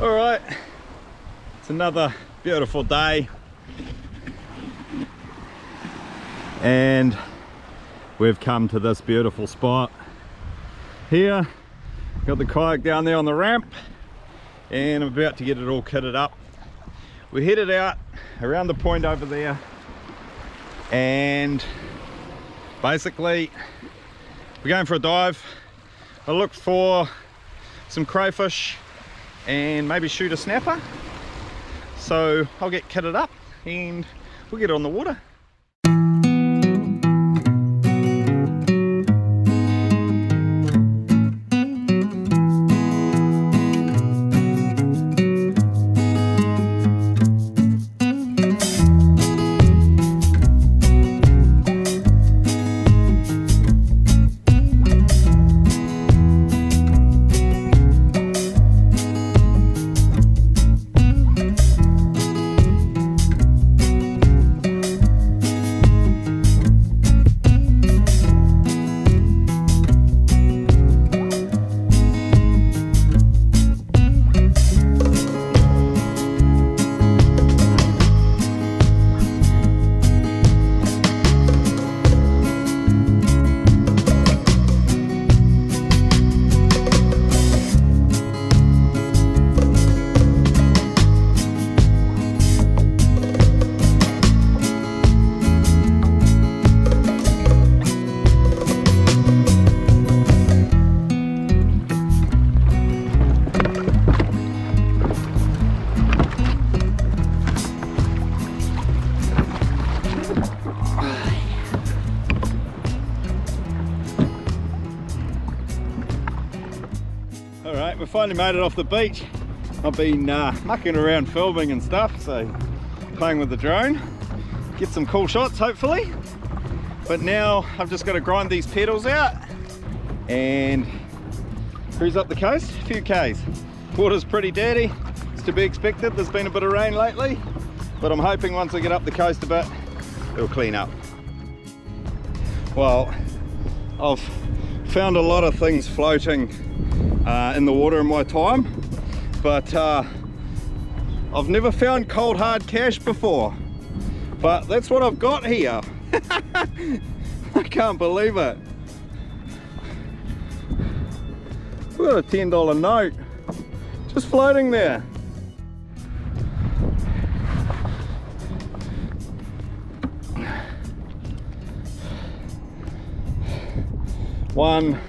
All right, it's another beautiful day, and we've come to this beautiful spot here. Got the kayak down there on the ramp, and I'm about to get it all kitted up. We headed out around the point over there, and basically we're going for a dive. I looked for some crayfish and maybe shoot a snapper, so I'll get kitted up and we'll get on the water. Alright, we finally made it off the beach. I've been mucking around filming and stuff, so playing with the drone. Get some cool shots hopefully. But now I've just got to grind these pedals out and cruise up the coast, a few k's. Water's pretty dirty, it's to be expected. There's been a bit of rain lately, but I'm hoping once I get up the coast a bit, it'll clean up. Well, I've found a lot of things floating in the water in my time, but I've never found cold hard cash before, but that's what I've got here. I can't believe it. We've got a $10 note just floating there. One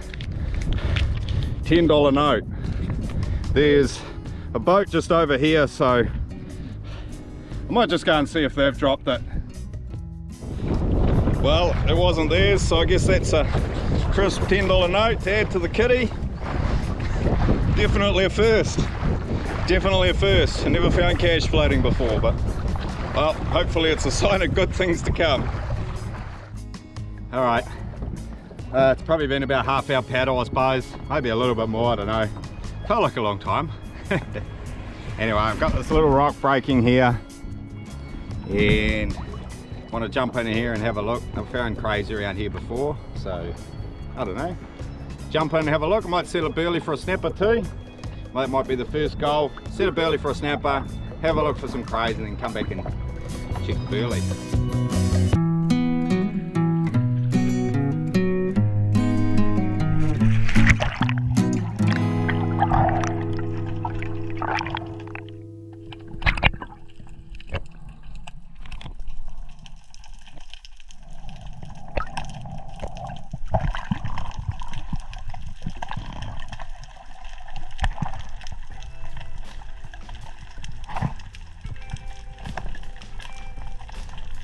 $10 note. There's a boat just over here, so I might just go and see if they've dropped it. Well, it wasn't theirs, so I guess that's a crisp $10 note to add to the kitty. Definitely a first. Definitely a first. I never found cash floating before, but well, hopefully it's a sign of good things to come. All right. It's probably been about half hour paddle, I suppose. Maybe a little bit more, I don't know. Felt like a long time. Anyway, I've got this little rock breaking here and want to jump in here and have a look. I've found crazy around here before, so I don't know. Jump in and have a look. I might set a burley for a snapper too. That might be the first goal. Set a burley for a snapper, have a look for some crays, and then come back and check the burley.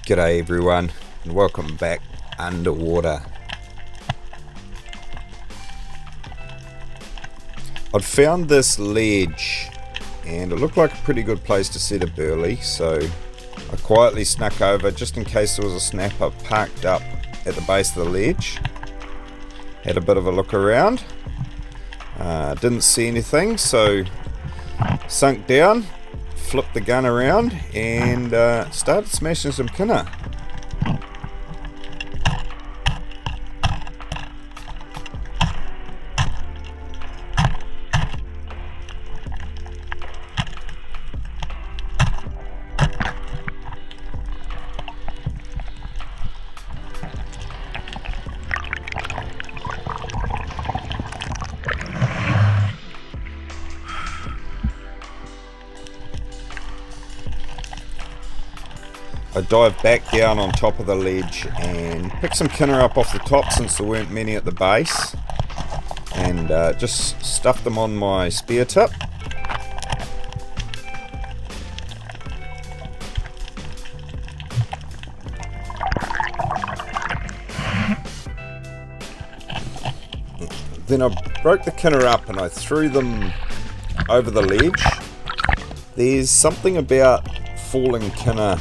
G'day everyone, and welcome back underwater. I'd found this ledge and it looked like a pretty good place to set a burley, so I quietly snuck over just in case there was a snapper parked up at the base of the ledge. Had a bit of a look around, didn't see anything, so sunk down, flipped the gun around and started smashing some kinner. dive back down on top of the ledge and pick some kinner up off the top, since there weren't many at the base, and just stuff them on my spear tip. Then I broke the kinner up and I threw them over the ledge. There's something about falling kinner,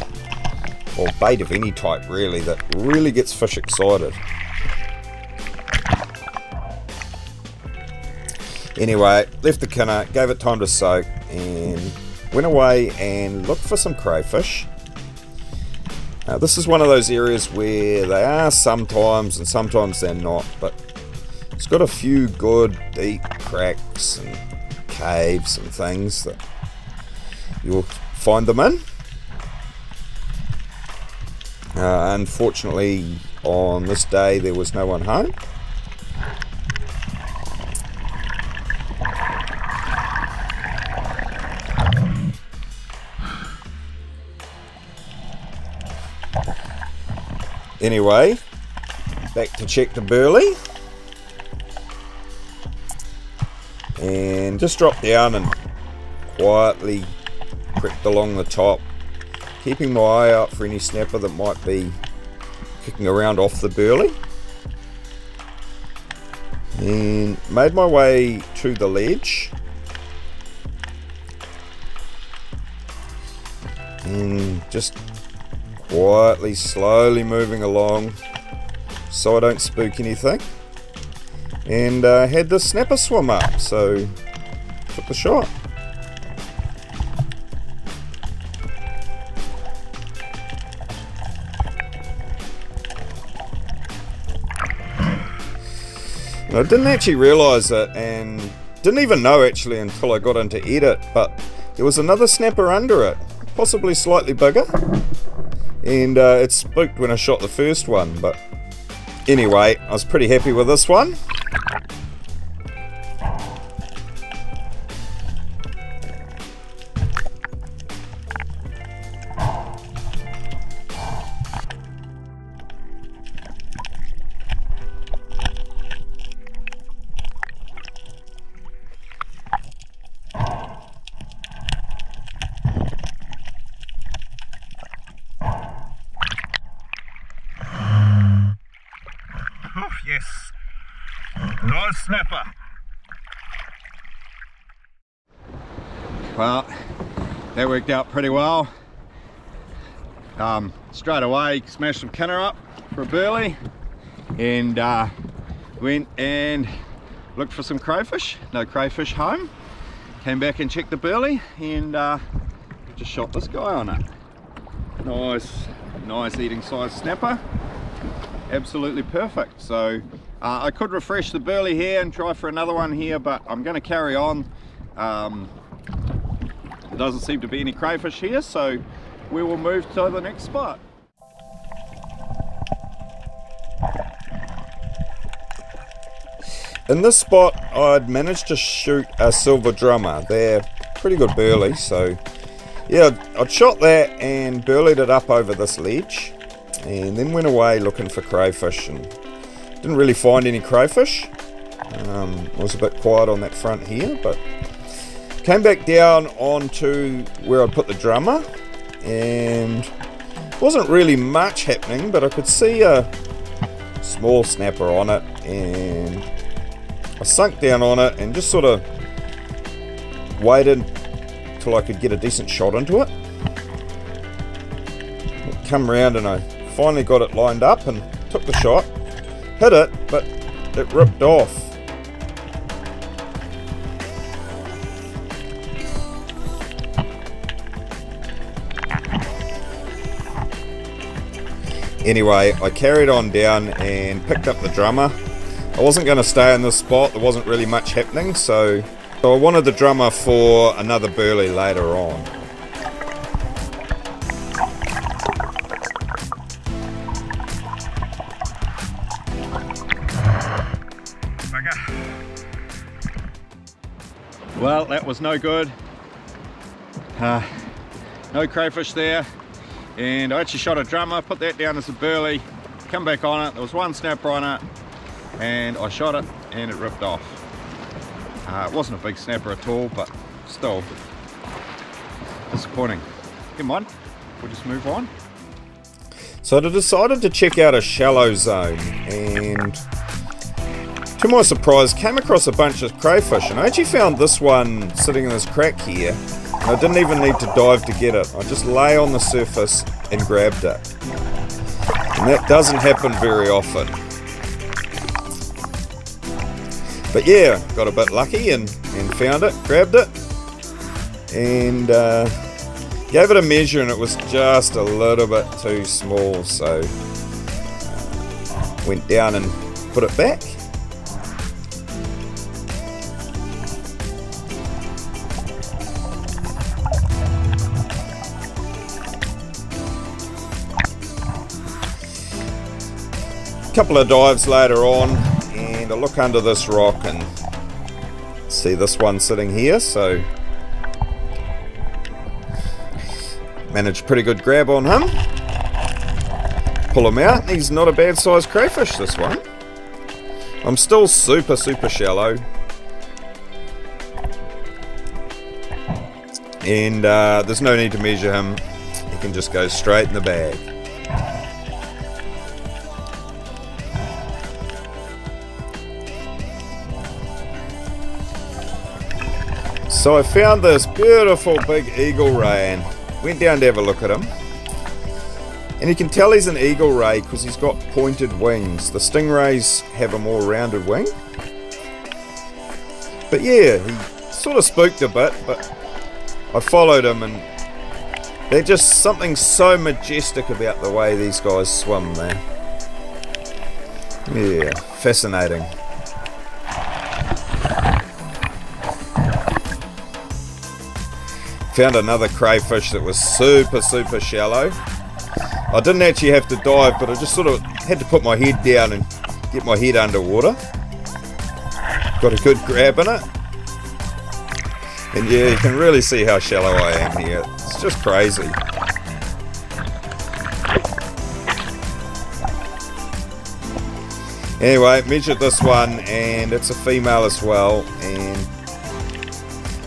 or bait of any type really, that really gets fish excited. Anyway, left the kinner, gave it time to soak, and went away and looked for some crayfish. This is one of those areas where they are sometimes and sometimes they're not, but it's got a few good deep cracks and caves and things that you'll find them in. Unfortunately, on this day there was no one home. Anyway, back to check the burley, and just dropped down and quietly crept along the top, keeping my eye out for any snapper that might be kicking around off the burley, and made my way to the ledge and just quietly, slowly moving along so I don't spook anything, and had the snapper swim up, so took the shot. I didn't actually realise it, and didn't even know actually until I got into edit, but there was another snapper under it, possibly slightly bigger, and it spooked when I shot the first one. But anyway, I was pretty happy with this one. Oh, yes. Nice snapper. Well, that worked out pretty well. Straight away smashed some kinner up for a burley, and went and looked for some crayfish. No crayfish home. Came back and checked the burley, and just shot this guy on it. Nice eating size snapper. Absolutely perfect. So I could refresh the burley here and try for another one here, but I'm going to carry on. There doesn't seem to be any crayfish here, so we will move to the next spot. In this spot I'd managed to shoot a silver drummer. They're pretty good burley, so yeah, I'd shot that and burleyed it up over this ledge, and then went away looking for crayfish and didn't really find any crayfish. It was a bit quiet on that front here, but came back down onto where I'd put the drummer, and wasn't really much happening, but I could see a small snapper on it, and I sunk down on it and just sort of waited till I could get a decent shot into it. Come round and I finally got it lined up and took the shot, hit it, but it ripped off. Anyway, I carried on down and picked up the drummer. I wasn't going to stay in this spot, there wasn't really much happening, so I wanted the drummer for another burley later on. Well, that was no good. No crayfish there. and I actually shot a drummer, put that down as a burley, come back on it, there was one snapper on it, and I shot it and it ripped off. It wasn't a big snapper at all, but still disappointing. Come on, we'll just move on. So I decided to check out a shallow zone, and to my surprise came across a bunch of crayfish, and I actually found this one sitting in this crack here. I didn't even need to dive to get it. I just lay on the surface and grabbed it. And that doesn't happen very often. But yeah, got a bit lucky and found it, grabbed it, and gave it a measure, and it was just a little bit too small, so went down and put it back. Couple of dives later on, and I look under this rock and see this one sitting here, so managed a pretty good grab on him. Pull him out. He's not a bad sized crayfish, this one. I'm still super shallow, and there's no need to measure him. He can just go straight in the bag. So I found this beautiful big eagle ray and went down to have a look at him. And you can tell he's an eagle ray because he's got pointed wings. The stingrays have a more rounded wing. But yeah, he sort of spooked a bit, but I followed him, and there's just something so majestic about the way these guys swim there. Yeah, fascinating. Found another crayfish that was super shallow. I didn't actually have to dive, but I just sort of had to put my head down and get my head underwater. Got a good grab in it. And yeah, you can really see how shallow I am here. It's just crazy. Anyway, measured this one, and it's a female as well, and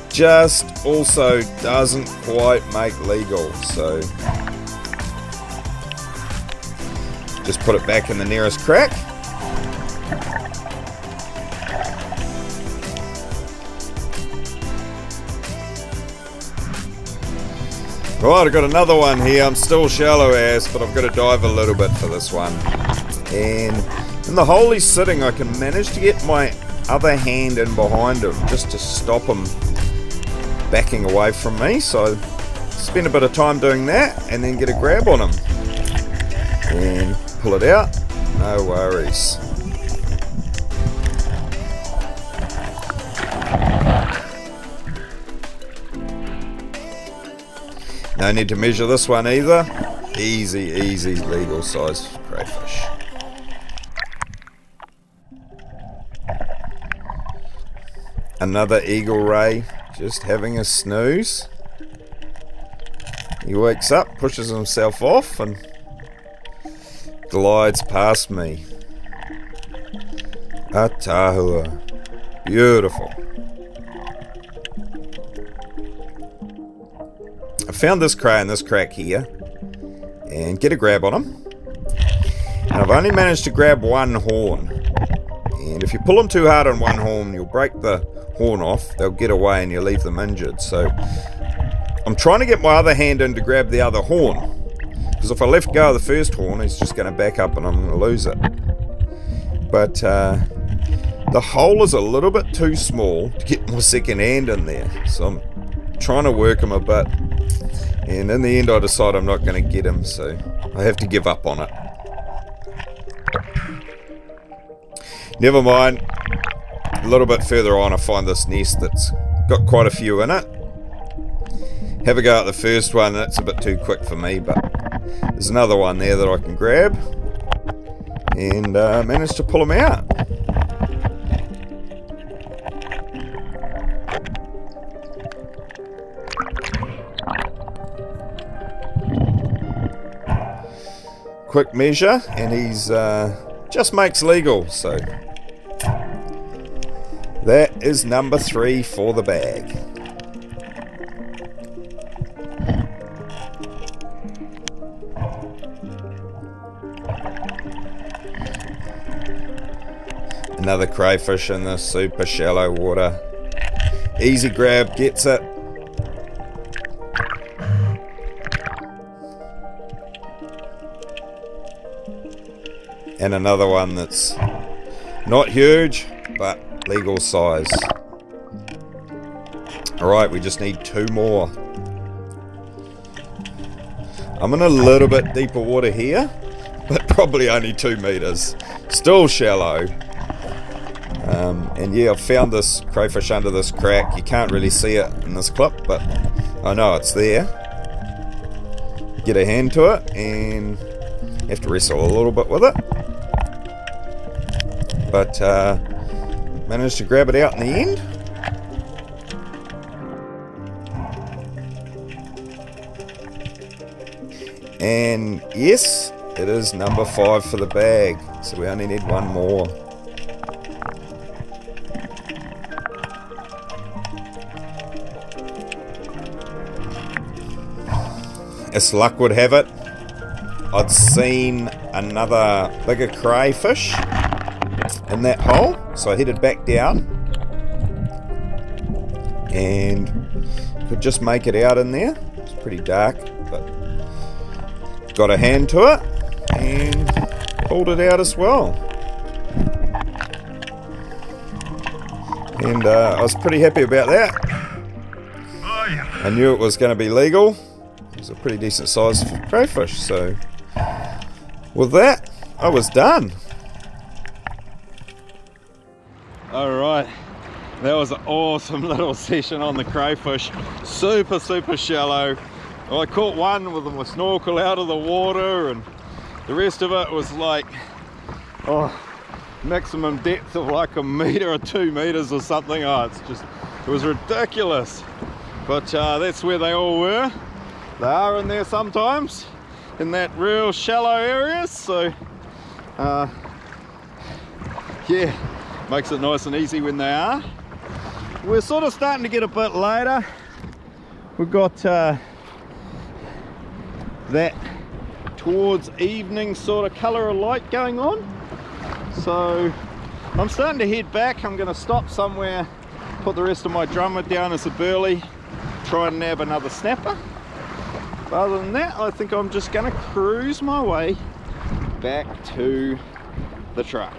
just also doesn't quite make legal, so just put it back in the nearest crack. Right, I've got another one here. I'm still shallow ass, but I've got to dive a little bit for this one. And in the hole he's sitting, I can manage to get my other hand in behind him just to stop him backing away from me. So spend a bit of time doing that and then get a grab on him and pull it out. No worries. No need to measure this one either. Easy legal size crayfish. Another eagle ray, just having a snooze. He wakes up, pushes himself off, and glides past me. A tahua. Beautiful. I found this cray in this crack here and get a grab on him. And I've only managed to grab one horn. And if you pull them too hard on one horn, you'll break the horn off. They'll get away and you'll leave them injured. So I'm trying to get my other hand in to grab the other horn, because if I let go of the first horn, he's just going to back up and I'm going to lose it. But the hole is a little bit too small to get my second hand in there, so I'm trying to work him a bit, and in the end I decide I'm not going to get him, so I have to give up on it. Never mind. A little bit further on I find this nest that's got quite a few in it. Have a go at the first one, that's a bit too quick for me, but there's another one there that I can grab, and manage to pull them out. quick measure, and he's just makes legal, so that is number 3 for the bag. Another crayfish in the super shallow water. Easy grab, gets it. And another one that's not huge, but legal size. Alright, we just need 2 more. I'm in a little bit deeper water here, but probably only 2 meters. Still shallow. And yeah, I've found this crayfish under this crack. You can't really see it in this clip, but I know it's there. Get a hand to it and have to wrestle a little bit with it. But managed to grab it out in the end. And yes, it is number 5 for the bag. So we only need 1 more. As luck would have it, I'd seen another bigger crayfish in that hole, so I headed back down and could just make it out in there. It's pretty dark, but got a hand to it and pulled it out as well. And I was pretty happy about that. I knew it was going to be legal. It was a pretty decent size crayfish, so with that, I was done. Alright, that was an awesome little session on the crayfish. Super shallow. I caught one with my snorkel out of the water, and the rest of it was like, maximum depth of like 1 meter or 2 meters or something. It was ridiculous. But that's where they all were. They are in there sometimes, in that real shallow areas, so yeah, makes it nice and easy when they are. We're sort of starting to get a bit later. We've got that towards evening sort of colour of light going on, so I'm starting to head back. I'm going to stop somewhere, put the rest of my drummer down as a burley, try and nab another snapper. But other than that, I think I'm just going to cruise my way back to the truck.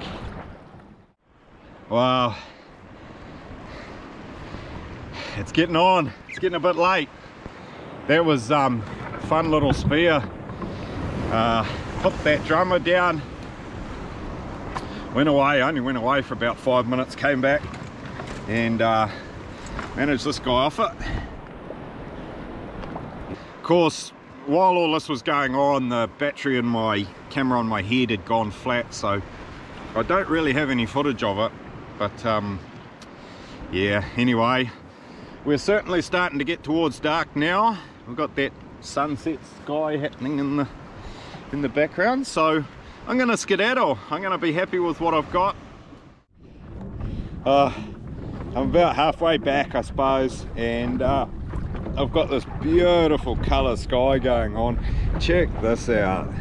Wow, it's getting on. It's getting a bit late. That was fun little spear. Put that drummer down. Only went away for about 5 minutes. Came back and managed this guy off it. Of course, while all this was going on, the battery in my camera on my head had gone flat, so I don't really have any footage of it. But yeah, anyway, we're certainly starting to get towards dark now. We've got that sunset sky happening in the background, so I'm going to skedaddle. I'm going to be happy with what I've got. I'm about halfway back, I suppose, and I've got this beautiful colour sky going on. Check this out.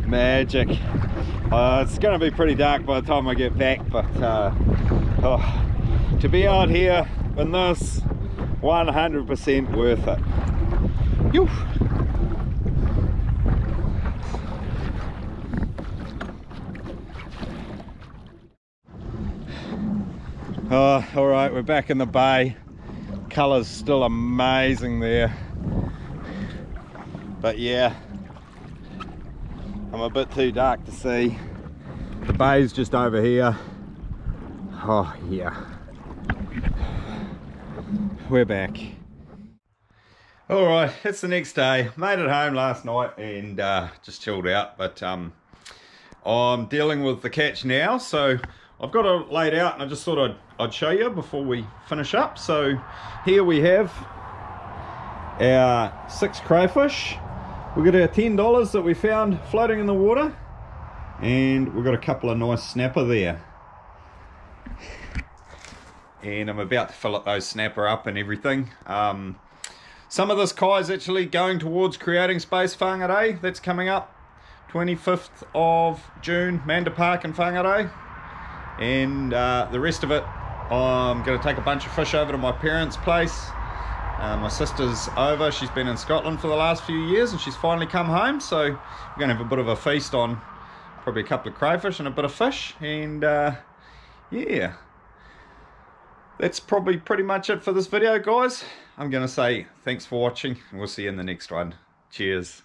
Magic. It's going to be pretty dark by the time I get back, but to be out here in this, 100% worth it. Phew. Alright, we're back in the bay. Colour's still amazing there. But yeah, I'm a bit too dark to see. The bay's just over here. Oh yeah. We're back. Alright, it's the next day. Made it home last night and just chilled out, but I'm dealing with the catch now, so I've got it laid out and I just thought I'd show you before we finish up. So here we have our 6 crayfish. We've got our $10 that we found floating in the water, and we've got a couple of nice snapper there. And I'm about to fill up those snapper up and everything. Some of this kai is actually going towards creating space Whangarei. That's coming up 25th of June, Manda Park in Whangarei. And the rest of it, I'm going to take a bunch of fish over to my parents' place. My sister's over. She's been in Scotland for the last few years and she's finally come home, so we're going to have a bit of a feast on probably a couple of crayfish and a bit of fish. And yeah, that's probably pretty much it for this video, guys. I'm going to say thanks for watching and we'll see you in the next one. Cheers.